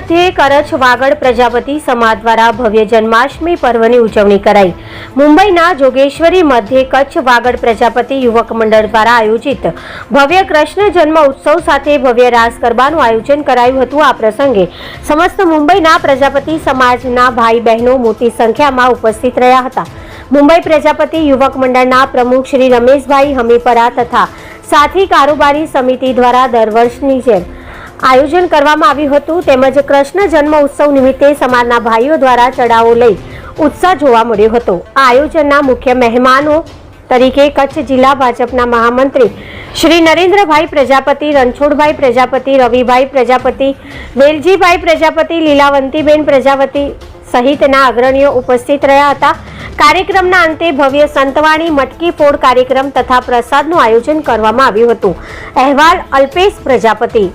મધ્યે કરછ વાગડ પ્રજાપતિ સમાજ દ્વારા ભવ્ય જન્માષ્ટમી પર્વની ઉજવણી કરાઈ। મુંબઈના જોગેશ્વરી મધ્યે કચ્છ વાગડ પ્રજાપતિ યુવક મંડળ દ્વારા આયોજિત ભવ્ય કૃષ્ણ જન્મ ઉત્સવ સાથે ભવ્ય રાસ ગરબાનું આયોજન કરાયું હતું। આ પ્રસંગે સમસ્ત મુંબઈના પ્રજાપતિ સમાજના ભાઈ બહેનો મોટી સંખ્યામાં ઉપસ્થિત રહ્યા હતા। મુંબઈ પ્રજાપતિ યુવક મંડળના પ્રમુખ શ્રી રમેશભાઈ હમીપરા તથા સાથી કારોબારી સમિતિ દ્વારા દર વર્ષની જેમ આયોજન કરવામાં આવ્યું હતું। તેમજ કૃષ્ણ જન્મ ઉત્સવ નિમિત્તે સમાજના ભાઈઓ દ્વારા ચડાવો લઈ ઉત્સાહ જોવા મળ્યો હતો। આ આયોજનના મુખ્ય મહેમાનો તરીકે કચ્છ જિલ્લા ભાજપના મહામંત્રી શ્રી નરેન્દ્રભાઈ પ્રજાપતિ, રણછોડભાઈ પ્રજાપતિ, રવિભાઈ પ્રજાપતિ, વેલજીભાઈ પ્રજાપતિ, લીલાવંતીબેન પ્રજાપતિ સહિતના અગ્રણીઓ ઉપસ્થિત રહ્યા હતા। કાર્યક્રમના અંતે ભવ્ય સંતવાણી મટકી ફોડ કાર્યક્રમ તથા પ્રસાદનું આયોજન કરવામાં આવ્યું હતું। અહેવાલ અલ્પેશ પ્રજાપતિ।